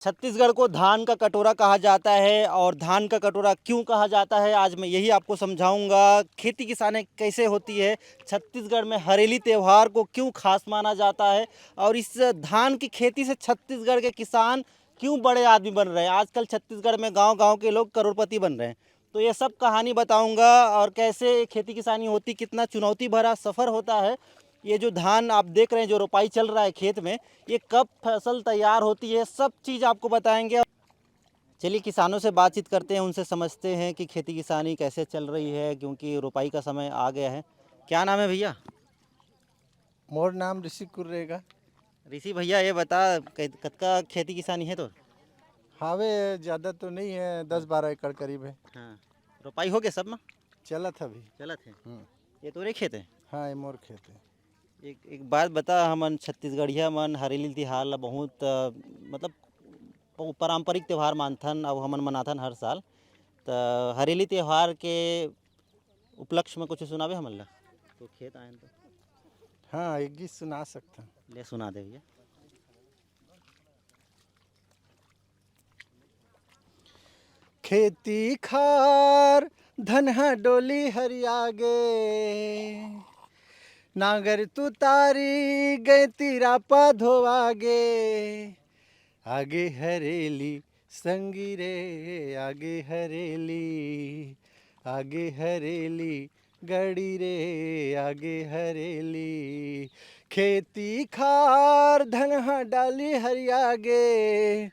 छत्तीसगढ़ को धान का कटोरा कहा जाता है और धान का कटोरा क्यों कहा जाता है आज मैं यही आपको समझाऊंगा। खेती किसानी कैसे होती है, छत्तीसगढ़ में हरेली त्यौहार को क्यों खास माना जाता है और इस धान की खेती से छत्तीसगढ़ के किसान क्यों बड़े आदमी बन रहे हैं। आजकल छत्तीसगढ़ में गांव-गांव के लोग करोड़पति बन रहे हैं। तो ये सब कहानी बताऊंगा और कैसे खेती किसानी होती, कितना चुनौती भरा सफ़र होता है। ये जो धान आप देख रहे हैं, जो रोपाई चल रहा है खेत में, ये कब फसल तैयार होती है, सब चीज़ आपको बताएंगे। चलिए किसानों से बातचीत करते हैं, उनसे समझते हैं कि खेती किसानी कैसे चल रही है, क्योंकि रोपाई का समय आ गया है। क्या नाम है भैया? मोर नाम ऋषि कुर्रेगा। ऋषि भैया, ये बता कतका खेती किसानी है तो? हावे ज़्यादा तो नहीं है, 10-12 एकड़ करीब है। हाँ, रोपाई हो गया सब में? चलत अभी। चलत है। ये तोरे खेत है? हाँ, ये मोर खेत है। एक एक बात बता, हमन छत्तीसगढ़िया मन हरेली तिहार ला बहुत मतलब पारंपरिक त्यौहार मानथन और हमन मनाथन हर साल। तो हरेली त्यौहार के उपलक्ष्य में कुछ सुनावे हमन ला? तो खेत आए तो हाँ, एक गीत सुना सकता। ले सुना दे भैया। खेती खार धनहा डोली हरियागे, नागर तू तारी गए तीरा पा धोवागे, आगे हरेली संगी रे, आगे हरेली, आगे हरेली गड़ी रे, आगे हरेली। खेती खार धनहा डाली हरियागे,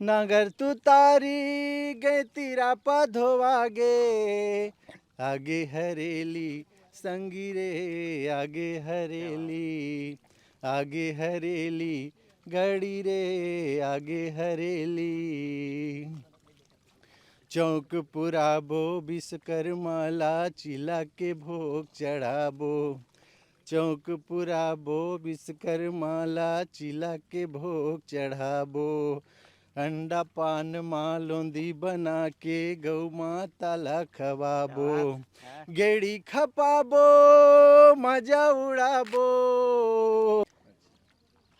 नागर तू तारी गए तीरा पा धोवागे, आगे हरेली संगी रे, आगे हरेली, आगे हरेली गड़ी रे, आगे हरेली। चौक पुराबो विश्वकर्मा ला चिला के भोग चढ़ाबो, चौक पुराबो विश्वकर्मा ला चिला के भोग चढ़ाबो, अंडा पान मालोंदी बना के गौ माता ला खवाबो, गेड़ी खपाबो मजा उड़ाबो।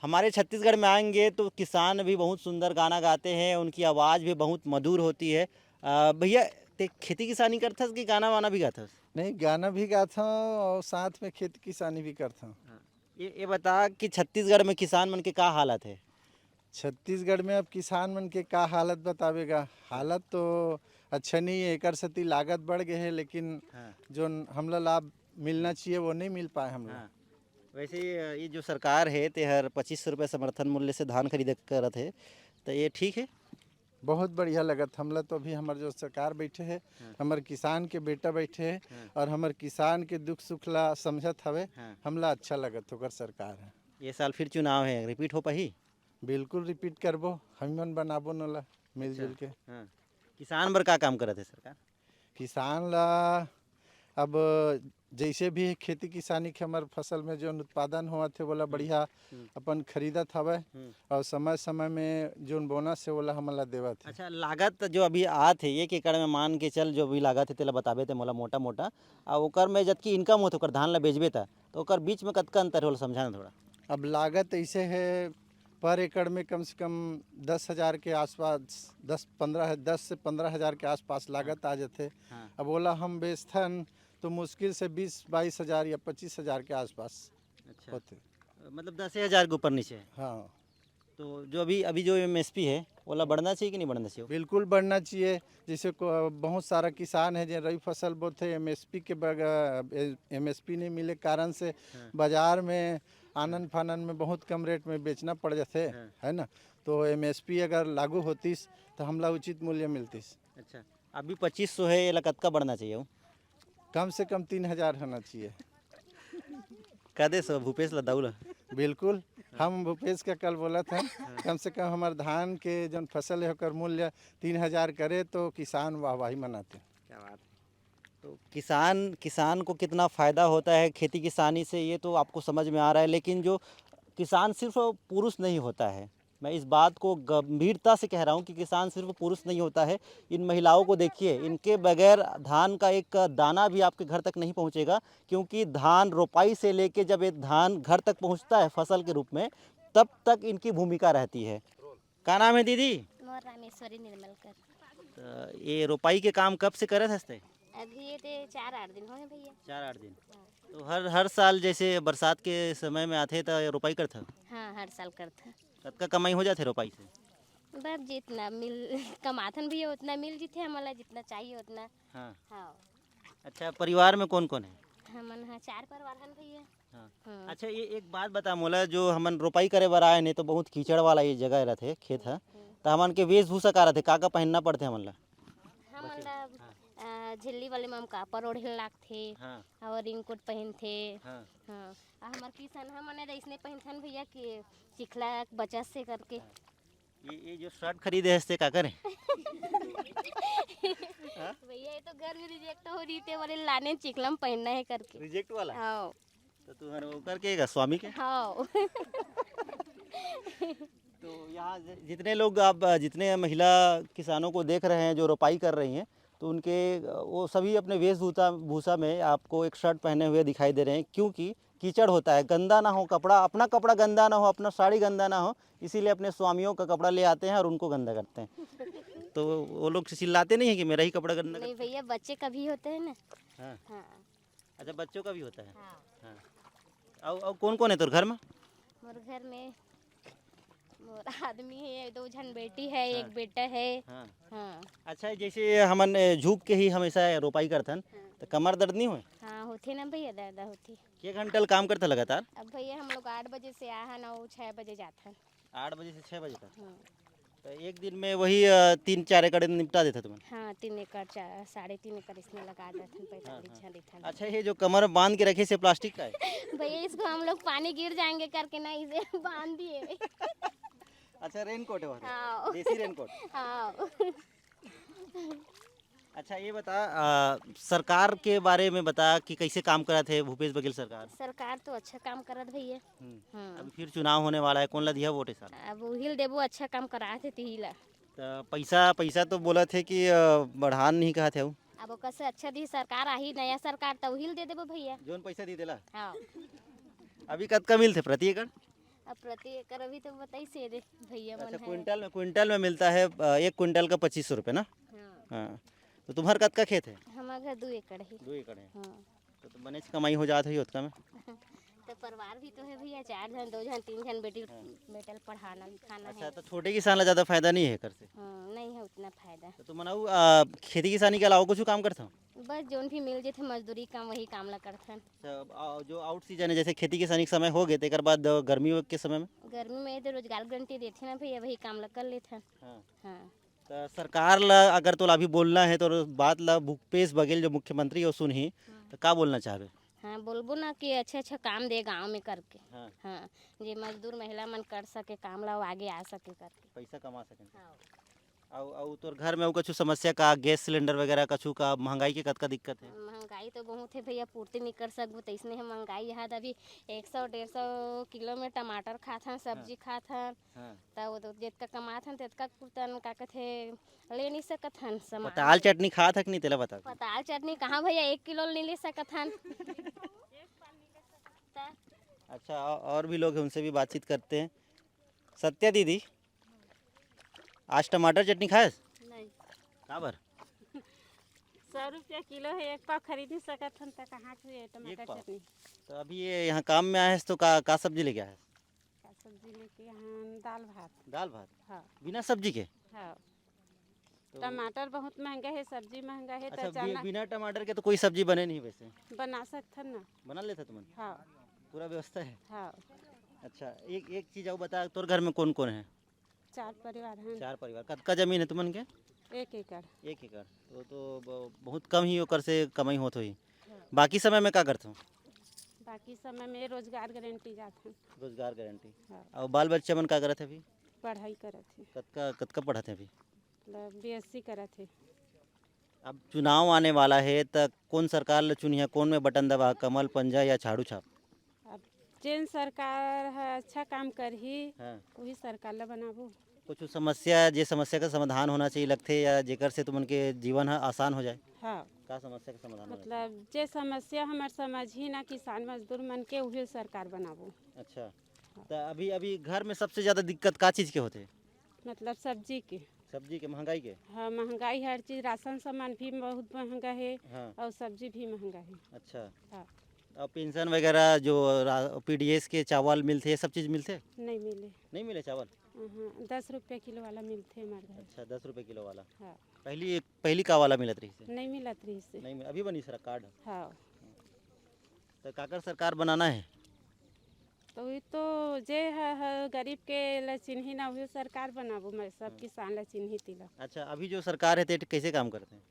हमारे छत्तीसगढ़ में आएंगे तो किसान भी बहुत सुंदर गाना गाते हैं, उनकी आवाज़ भी बहुत मधुर होती है। भैया, ते खेती किसानी करथस कि गाना वाना भी गाथस? नहीं, गाना भी गाता हूँ और साथ में खेती किसानी भी करता हूँ। हाँ। ये बता कि छत्तीसगढ़ में किसान मन के का हालत है? छत्तीसगढ़ में अब किसान मन के का हालत बतावेगा। हालत तो अच्छा नहीं है, एकर सती लागत बढ़ गए है, लेकिन हाँ। जो हमला लाभ मिलना चाहिए वो नहीं मिल पाए हमला। हाँ। वैसे ये जो सरकार है ते हर 2500 रुपये समर्थन मूल्य से धान खरीद करत है, तो ये ठीक है? बहुत बढ़िया लगत हमला। तो अभी हमार जो सरकार बैठे है, हाँ। हमार किसान के बेटा बैठे है हाँ। और हमार किसान के दुख सुख ला समझत हवे। हाँ। हमला अच्छा लगत होकर सरकार है। ये साल फिर चुनाव है, रिपीट हो पाही? बिल्कुल रिपीट करबो, हम मन बनाबो नला अच्छा। मिलजुल के। हाँ। किसान बर का काम करत है सरकार? किसान ला अब जैसे भी खेती किसानी के हमार फसल में जो उत्पादन हुआ थे बोला बढ़िया अपन खरीदत हवे और समय समय में जो बोनस है बोला हमला देवत है। अच्छा, लागत जो अभी आत है 1 एकड़ में, मान के चल जो भी लागत है तेला बताबे ते मोला मोटा मोटा, और ओकर में जबकि इनकम होत ओकर धान ला बेचबे ता, तो ओकर बीच में कतका अंतर होला समझाना थोड़ा। अब लागत ऐसे है, पर एकड़ में कम से कम 10,000 के आसपास, 10 से 15 हज़ार के आसपास लागत आ जाते। हाँ। अब बोला हम बेचथन तो मुश्किल से 20-22 हज़ार या 25 हज़ार के आसपास अच्छा, होते। मतलब 10,000 के ऊपर नीचे है। हाँ, तो जो अभी अभी जो एमएसपी है ओला बढ़ना चाहिए कि नहीं बढ़ना चाहिए? बिल्कुल बढ़ना चाहिए। जैसे बहुत सारा किसान है जो रबी फसल बोते एमएसपी के एमएसपी नहीं मिले कारण से हाँ। बाजार में आनन फानन में बहुत कम रेट में बेचना पड़ जाते हाँ। है ना। तो एमएसपी अगर लागू होतीस तो हमला उचित मूल्य मिलतीस। अच्छा, अभी 2500 है, एला कतका बढ़ना चाहिए वो? कम से कम 3,000 होना चाहिए। कदे सो भूपेश ला दाऊ ला? बिल्कुल, हम भूपेश का कल बोला था कम से कम हमारे धान के जो फसल है ओकर मूल्य 3,000 करे तो किसान वाहवाही मनाते। क्या बात है। तो किसान किसान को कितना फ़ायदा होता है खेती किसानी से, ये तो आपको समझ में आ रहा है, लेकिन जो किसान सिर्फ पुरुष नहीं होता है, मैं इस बात को गंभीरता से कह रहा हूँ कि किसान सिर्फ पुरुष नहीं होता है। इन महिलाओं को देखिए, इनके बगैर धान का एक दाना भी आपके घर तक नहीं पहुँचेगा, क्योंकि धान रोपाई से लेके जब ये धान घर तक पहुँचता है फसल के रूप में, तब तक इनकी भूमिका रहती है। का नाम है दीदी? मोर रामेश्वरी निर्मलकर। तो ये रोपाई के काम कब से करे थे? अभी ये ते 4-8 दिन हो गए भैया। 4-8 दिन। तो हर साल जैसे बरसात के समय में आते तो रोपाई करते? हाँ, हर साल करता। कतका कमाई हो जाते रोपाई से? बस जितना मिल कमाथन भैया उतना मिल जीते हमला जितना चाहिए उतना। हाँ। हाँ। अच्छा, परिवार में कौन कौन है? हमन हाँ 4 परिवार हन भैया। हाँ। हाँ। अच्छा, ये एक बात बता मोला, जो हमन रोपाई करे बर आए ने तो बहुत कीचड़ वाला ये जगह रहते खेत है, तो हमन के वेशभूषा का रहते, का पहनना पड़ते हमन ला? हमन झिल्ली वाले में हम कापर ओढ़े लागथे। हाँ। और रिंगकोट पहनथे। हाँ। हाँ। हमार किसान हमन ऐसने पहनथन भैया कि चिखला बचत से करके। ये जो शर्ट खरीदे है इससे का करें? भैया ये तो घर में रिजेक्ट हो रही थे वाले लाने चिकलम पहनना है करके। रिजेक्ट वाला? हाँ। तो तुम्हारे वो करके का स्वामी के? हाँ। तो यहाँ जितने लोग आप जितने महिला किसानों को देख रहे हैं जो रोपाई कर रही हैं, तो उनके वो सभी अपने वेशभूषा भूषा में आपको एक शर्ट पहने हुए दिखाई दे रहे हैं, क्योंकि कीचड़ होता है, गंदा ना हो कपड़ा, अपना कपड़ा गंदा ना हो, अपना साड़ी गंदा ना हो, इसीलिए अपने स्वामियों का कपड़ा ले आते हैं और उनको गंदा करते हैं। तो वो लोग चिल्लाते नहीं है कि मेरा ही कपड़ा गंदा नहीं भैया बच्चे कभी होते हैं ना। हाँ। हाँ। अच्छा, बच्चों का भी होता है? हाँ। हाँ। और कौन कौन है तोर घर में? मोर घर में मोर आदमी है, 2 जन बेटी है, एक बेटा है। हाँ। हाँ। अच्छा, जैसे हमन झुक के ही हमेशा रोपाई करथन, तो कमर दर्द नहीं होए? हाँ होते ना भैया, दर्द होती। के घंटे काम करते लगातार? अब भैया हम लोग 8 बजे से आए हैं और 6 बजे जाते हैं। 8 बजे से 6 बजे तक? हाँ। तो एक दिन में वही 3-4 एकड़ निपटा देते तुम? हाँ 3 एकड़ 3.5 एकड़ इसमें लगा देते हैं, 45 जन रहते हैं। अच्छा, ये जो कमर बांध के रखे से प्लास्टिक का है? भैया इसको हम लोग पानी गिर जाएंगे करके ना इसे बांध दिए। अच्छा, रेनकोट है वहाँ? हाँ। देसी रेनकोट? हाँ। अच्छा, ये बता सरकार के बारे में बता कि कैसे काम करा थे भूपेश बघेल सरकार? सरकार तो अच्छा काम करत भैया। अभी फिर चुनाव होने वाला है, कौन ला दिया वोट इस साल? अब उहिल देबो अच्छा काम करा थे तिहिला। तो पैसा तो बोला थे कि बढ़ान नहीं कहा थे वो? अब ओकर से अच्छा दी सरकार आही नया सरकार तो उहिल दे देबो भैया। जोन पैसा दी देला? हाँ। अभी कतका मिलते प्रति एकड़? अब प्रति एकड़ अभी तो बताई से रे भैया मन अच्छा, है। क्विंटल में मिलता है 1 क्विंटल का 2500 रुपये ना? हाँ। हाँ। तो तुम्हार कतका खेत है? हमार घर 2 एकड़ है। 2 एकड़ है। हाँ। तो बने कमाई हो जात है उतना में? तो परिवार भी तो है भैया, 4 जन 2 जन 3 जन बेटल पढ़ाना लिखाना अच्छा, है। तो छोटे किसान ला ज़्यादा फायदा नहीं है कर से? हाँ नहीं है उतना फायदा। तो तुम मनाऊ खेती किसानी के अलावा कुछ काम करता हूँ? बस जोन भी मिल जेथे मजदूरी काम वही काम ला करथन। जो आउट सीजन है जैसे खेती किसानी के समय हो गए तो बाद गर्मी के समय में? गर्मी में तो रोजगार गारंटी देथे ना भैया, वही काम ला कर लेथन। हाँ। हाँ। तो सरकार ला अगर तो अभी बोलना है तो बात ला भूपेश बघेल जो मुख्यमंत्री है वो सुनही, तो का बोलना चाहबे? हाँ बोलबो ना कि अच्छा अच्छा काम दे गांव में करके। हाँ। हाँ जे मजदूर महिला मन कर सके काम ला, वो आगे आ सके करके। पैसा कमा सकें। हाँ। और तोर घर में कुछ समस्या का, गैस सिलेंडर वगैरह कछु का, महंगाई के कतका दिक्कत है? महंगाई तो बहुत है भैया, पूर्ति नहीं कर सकबो तो इसने है महंगाई यहाँ अभी 100-150 किलो में टमाटर खाथन, सब्जी खाथन। हाँ। तो वो तो जितना कमाथन तितना कुतन का कहथे ले नहीं सकथन सामान। पताल चटनी खा थक नहीं तेला बता? पताल चटनी कहाँ भैया 1 किलो नहीं ले सकथन। अच्छा, और भी लोग हैं उनसे भी बातचीत करते हैं। सत्या दीदी, आज टमाटर चटनी खाए? नहीं। का बर? 100 रुपया किलो है, एक पाव खरीद ही सकत हन, तो कहाँ से टमाटर एक पाव? चटनी तो अभी ये यहाँ काम में आया है तो का सब्जी लेके आया है? का सब्जी लेके यहाँ दाल भात। दाल भात? हाँ। बिना सब्जी के? हाँ। तो टमाटर बहुत महंगा है, सब्जी महंगा है, तो अच्छा, चना बिना टमाटर के तो कोई सब्जी बने नहीं वैसे? बना सकथन ना। बना लेते तुम? हाँ। पूरा व्यवस्था है? हाँ। अच्छा, एक चीज़ और बता, तोर घर में कौन कौन है? 4 परिवार हैं। 4 परिवार। कतका जमीन है तुमन के? 1 एकड़। 1 एकड़। बहुत कम ही ओकर से कमाई होत होही। बाकी समय में का करते हो? बाकी समय में रोजगार गारंटी जाथन। रोजगार गारंटी। हाँ। और बाल बच्चा मन का करत है अभी? पढ़ाई करत है, कतका पढ़त है अभी? मतलब BSc करत है। अब चुनाव आने वाला है तो कौन सरकार ले चुनिया, कौन में बटन दबा, कमल पंजा या झाड़ू छाप? अब जेन सरकार है अच्छा काम करही, हाँ। वही सरकार ला बनाबो। कुछ समस्या का समाधान होना चाहिए लगथे, या जेकर से तुमन के जीवन है आसान हो जाए? हाँ। का समस्या का समाधान होना मतलब जे समस्या हमार समझ ही ना किसान मजदूर मन के, वही सरकार बनाबो। चाहिए? अच्छा, तो अभी घर में सबसे ज़्यादा दिक्कत का चीज़ के होते? मतलब सब्जी के। सब्जी के महंगाई के? हाँ, महंगाई हर चीज़, राशन सामान भी बहुत महंगा है हाँ। और सब्जी भी महंगा है। अच्छा। हाँ, और पेंशन वगैरह जो पीडीएस के चावल मिलते ये सब चीज़ मिलते? नहीं मिले। नहीं मिले चावल? हाँ, 10 रुपये किलो वाला मिलते हमारे घर। अच्छा, 10 रुपये किलो वाला। हाँ, पहली का वाला मिलत रही से? नहीं मिला थ्री से। नहीं अभी बनी सर कार्ड? हाँ, तो काकर सरकार बनाना है? तो ये तो जे है गरीब के ला चिन्ही ना हुई सरकार बनाबो, मैं सब किसान ला चिन्ही तिला। अच्छा, अभी जो सरकार है ते कैसे काम करते हैं?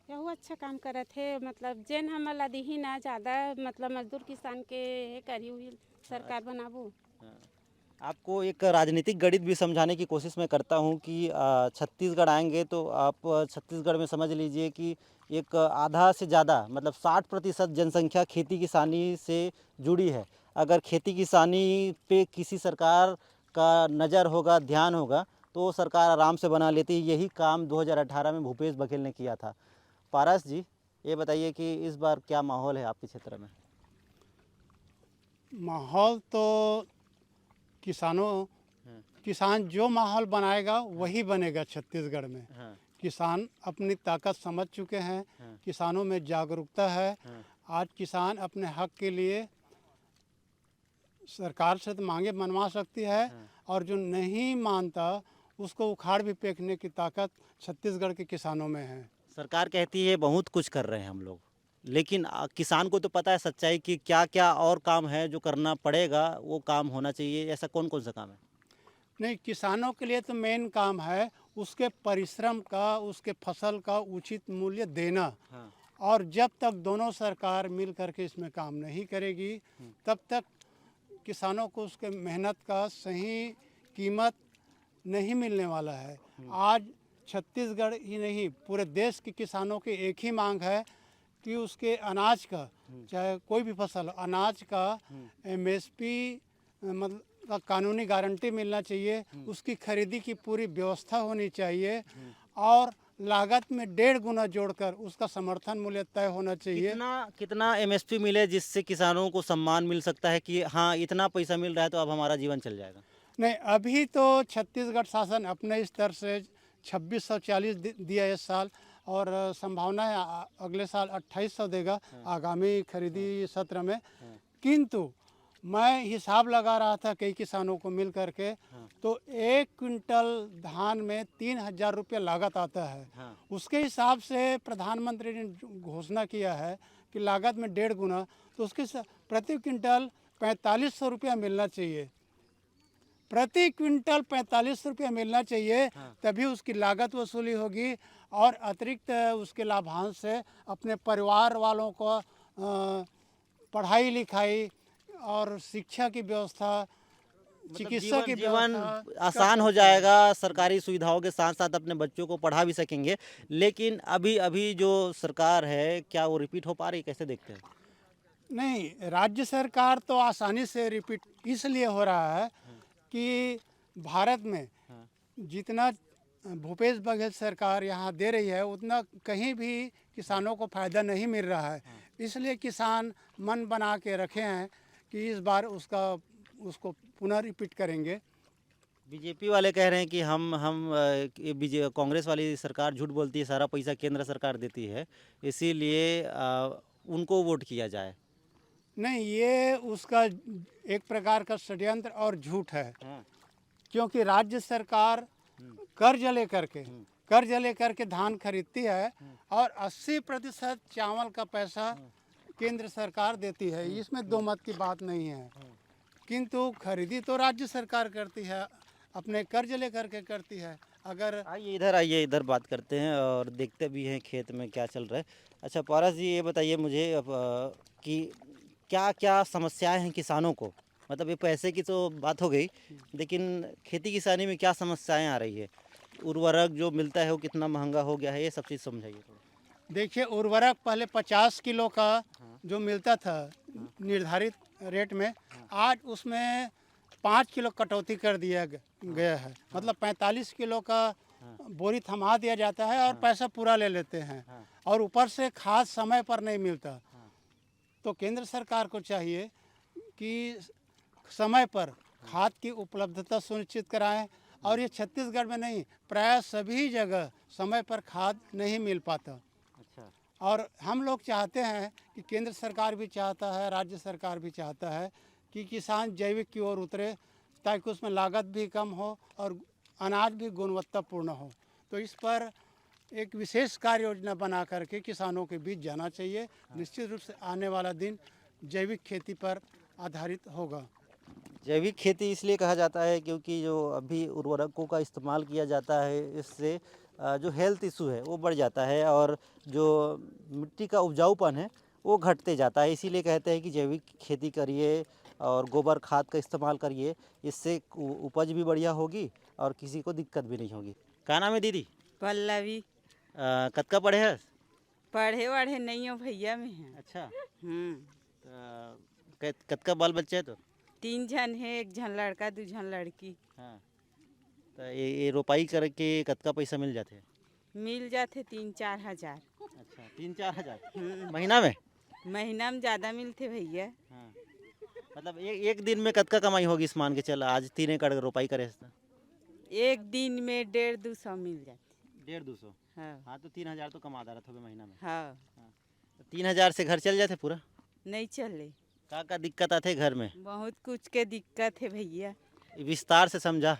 यहू अच्छा काम करत है, मतलब जेन हमन ला दिही ना ज़्यादा, मतलब मजदूर किसान के करी हुई सरकार बनाबो। हाँ। आपको एक राजनीतिक गणित भी समझाने की कोशिश मैं करता हूँ कि छत्तीसगढ़ आएंगे तो आप छत्तीसगढ़ में समझ लीजिए कि एक आधा से ज़्यादा मतलब 60% जनसंख्या खेती किसानी से जुड़ी है। अगर खेती किसानी पे किसी सरकार का नज़र होगा, ध्यान होगा, तो वो सरकार आराम से बना लेती है। यही काम 2018 में भूपेश बघेल ने किया था। पारस जी, ये बताइए कि इस बार क्या माहौल है आपके क्षेत्र में? माहौल तो किसान जो माहौल बनाएगा वही बनेगा छत्तीसगढ़ में। हाँ। किसान अपनी ताकत समझ चुके हैं, हाँ। किसानों में जागरूकता है। हाँ। आज किसान अपने हक के लिए सरकार से तो मांगे मनवा सकती है, और जो नहीं मानता उसको उखाड़ भी फेंकने की ताकत छत्तीसगढ़ के किसानों में है। सरकार कहती है बहुत कुछ कर रहे हैं हम लोग, लेकिन किसान को तो पता है सच्चाई कि क्या क्या और काम है जो करना पड़ेगा, वो काम होना चाहिए। ऐसा कौन कौन सा काम है? नहीं, किसानों के लिए तो मेन काम है उसके परिश्रम का, उसके फसल का उचित मूल्य देना। हाँ। और जब तक दोनों सरकार मिल करके इसमें काम नहीं करेगी तब तक किसानों को उसके मेहनत का सही कीमत नहीं मिलने वाला है। आज छत्तीसगढ़ ही नहीं पूरे देश के किसानों की एक ही मांग है कि उसके अनाज का, चाहे कोई भी फसल, अनाज का एमएसपी मतलब का कानूनी गारंटी मिलना चाहिए, उसकी खरीदी की पूरी व्यवस्था होनी चाहिए, और लागत में 1.5 गुना जोड़कर उसका समर्थन मूल्य तय होना चाहिए। कितना एमएसपी मिले जिससे किसानों को सम्मान मिल सकता है कि हाँ इतना पैसा मिल रहा है तो अब हमारा जीवन चल जाएगा? नहीं, अभी तो छत्तीसगढ़ शासन अपने स्तर से 2640 दिया इस साल, और संभावना है अगले साल 2800 देगा आगामी खरीदी सत्र में। किंतु मैं हिसाब लगा रहा था कई किसानों को मिल करके, तो 1 क्विंटल धान में 3000 रुपये लागत आता है। उसके हिसाब से प्रधानमंत्री ने घोषणा किया है कि लागत में 1.5 गुना, तो उसके प्रति क्विंटल 4500 रुपया मिलना चाहिए। प्रति क्विंटल 45 रुपये मिलना चाहिए, तभी उसकी लागत वसूली होगी, और अतिरिक्त उसके लाभांश से अपने परिवार वालों को पढ़ाई लिखाई और शिक्षा की व्यवस्था, चिकित्सा की जीवन व्यवस्था आसान हो जाएगा। सरकारी सुविधाओं के साथ साथ अपने बच्चों को पढ़ा भी सकेंगे। लेकिन अभी अभी जो सरकार है क्या वो रिपीट हो पा रही, कैसे देखते हैं? नहीं, राज्य सरकार तो आसानी से रिपीट इसलिए हो रहा है कि भारत में जितना भूपेश बघेल सरकार यहाँ दे रही है उतना कहीं भी किसानों को फ़ायदा नहीं मिल रहा है। इसलिए किसान मन बना के रखे हैं कि इस बार उसको पुनः रिपीट करेंगे। बीजेपी वाले कह रहे हैं कि कांग्रेस वाली सरकार झूठ बोलती है, सारा पैसा केंद्र सरकार देती है, इसीलिए उनको वोट किया जाए। नहीं, ये उसका एक प्रकार का षड्यंत्र और झूठ है। क्योंकि राज्य सरकार कर्ज लेकर के धान खरीदती है, और 80% चावल का पैसा केंद्र सरकार देती है। इसमें दो मत की बात नहीं है। किंतु खरीदी तो राज्य सरकार करती है, अपने कर्ज लेकर के करती है। अगर आइए इधर बात करते हैं और देखते भी हैं खेत में क्या चल रहा है। अच्छा पारस जी, ये बताइए मुझे अब कि क्या क्या समस्याएं हैं किसानों को? मतलब ये पैसे की तो बात हो गई, लेकिन खेती किसानी में क्या समस्याएं आ रही है? उर्वरक जो मिलता है वो कितना महंगा हो गया है, ये सब चीज़ समझाइए थोड़ा। देखिए, उर्वरक पहले 50 किलो का जो मिलता था निर्धारित रेट में, आज उसमें 5 किलो कटौती कर दिया गया है। मतलब 45 किलो का बोरी थमा दिया जाता है और पैसा पूरा ले लेते हैं, और ऊपर से खाद समय पर नहीं मिलता। तो केंद्र सरकार को चाहिए कि समय पर खाद की उपलब्धता सुनिश्चित कराएं, और ये छत्तीसगढ़ में नहीं, प्राय सभी जगह समय पर खाद नहीं मिल पाता। अच्छा। और हम लोग चाहते हैं कि केंद्र सरकार भी चाहता है, राज्य सरकार भी चाहता है कि किसान जैविक की ओर उतरे, ताकि उसमें लागत भी कम हो और अनाज भी गुणवत्तापूर्ण हो। तो इस पर एक विशेष कार्य योजना बना करके किसानों के बीच जाना चाहिए। निश्चित रूप से आने वाला दिन जैविक खेती पर आधारित होगा। जैविक खेती इसलिए कहा जाता है क्योंकि जो अभी उर्वरकों का इस्तेमाल किया जाता है, इससे जो हेल्थ इशू है वो बढ़ जाता है और जो मिट्टी का उपजाऊपन है वो घटते जाता है। इसीलिए कहते हैं कि जैविक खेती करिए और गोबर खाद का इस्तेमाल करिए, इससे उपज भी बढ़िया होगी और किसी को दिक्कत भी नहीं होगी। का नाम है दीदी? पल्लवी। कतका पढ़े है? पढ़े वढ़े नहीं हो भैया में है। अच्छा। हम्म। कतका बाल बच्चे है तो? 3 जन है, 1 जन लड़का 2 जन लड़की। हाँ, तो ये रोपाई करके कतका पैसा मिल जाते? मिल जाते 3-4 हजार। अच्छा, 3-4 हजार महीना में? महीना में ज़्यादा मिलते भैया। हाँ, मतलब एक दिन में कतका कमाई होगी इस मान के चल, आज 3 एकड़ रोपाई करे तो? एक दिन में 150-200 मिल जाते। 150-200? हाँ। हाँ, तो 3 हजार तो कमा रहा था महीना में। हाँ। तो 3 हजार से घर चल जाते पूरा? नहीं चले, का दिक्कत आते घर में? बहुत कुछ के दिक्कत है भैया। विस्तार से समझा।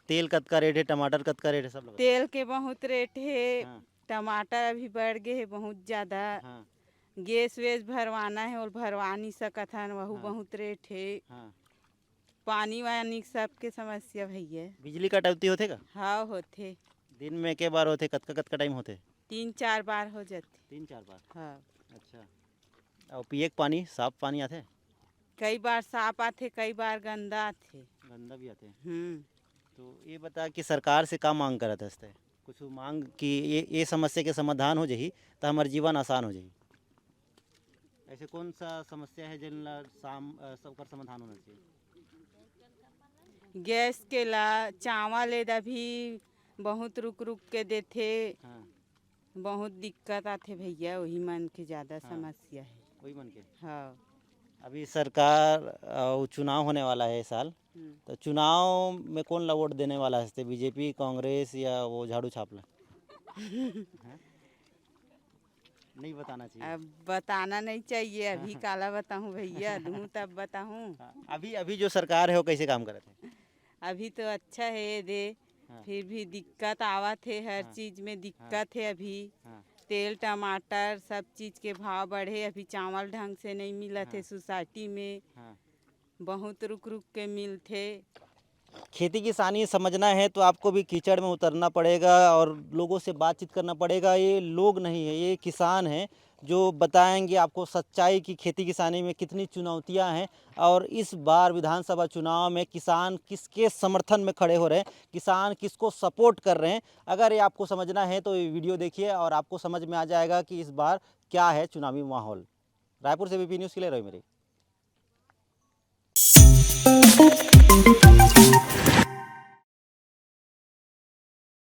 तेल कतका रेट है, टमाटर कतका रेट है, सब लोग? तेल के बहुत रेट है। हाँ। टमाटर अभी बढ़ गए है बहुत ज़्यादा। हाँ। गैस वेस भरवाना है और भरवा नहीं सकत हन, वहू हाँ। बहुत रेट है। हाँ। पानी वानी सबके समस्या भैया। बिजली कटौती होते का? हाँ होते, दिन में के बार होते, कतका टाइम होते? 3-4 बार हो जाते। 3-4 बार? हाँ। अच्छा। और पिए के पानी, साफ पानी आते? कई बार साफ आते, कई बार गंदा आते। गंदा भी आते? हम्म। तो ये बता कि सरकार से का मांग करत हस्ते? कुछ मांग कि ये समस्या के समाधान हो जाही तो हमार जीवन आसान हो जाही। ऐसे कौन सा समस्या है जिन ला सबका समाधान होना चाहिए? गैस के ला चावल ले भी बहुत रुक रुक के देते। हाँ। बहुत दिक्कत आते भैया, वही मन के ज़्यादा समस्या है। वही मन के। हाँ। अभी सरकार चुनाव होने वाला है इस साल, तो चुनाव में कौन ला वोट देने वाला है? बीजेपी, कांग्रेस या वो झाड़ू छापला? हाँ? नहीं बताना चाहिए। अब बताना नहीं चाहिए, अभी काला बताऊँ भैया, दूँ तब बताऊँ। हाँ, अभी जो सरकार है वो कैसे काम कर रहे थे? अभी तो अच्छा है दे। हाँ। फिर भी दिक्कत आवत है, हर हाँ। चीज़ में दिक्कत है अभी। हाँ। तेल टमाटर सब चीज़ के भाव बढ़े, अभी चावल ढंग से नहीं मिलत है हाँ। सोसाइटी में। हाँ। बहुत रुक रुक के मिलते। खेती किसानी समझना है तो आपको भी कीचड़ में उतरना पड़ेगा और लोगों से बातचीत करना पड़ेगा। ये लोग नहीं है, ये किसान हैं जो बताएंगे आपको सच्चाई की खेती किसानी में कितनी चुनौतियां हैं और इस बार विधानसभा चुनाव में किसान किसके समर्थन में खड़े हो रहे हैं, किसान किसको सपोर्ट कर रहे हैं। अगर ये आपको समझना है तो ये वीडियो देखिए और आपको समझ में आ जाएगा कि इस बार क्या है चुनावी माहौल। रायपुर से बीपी न्यूज़ के लिए रवि मेरी।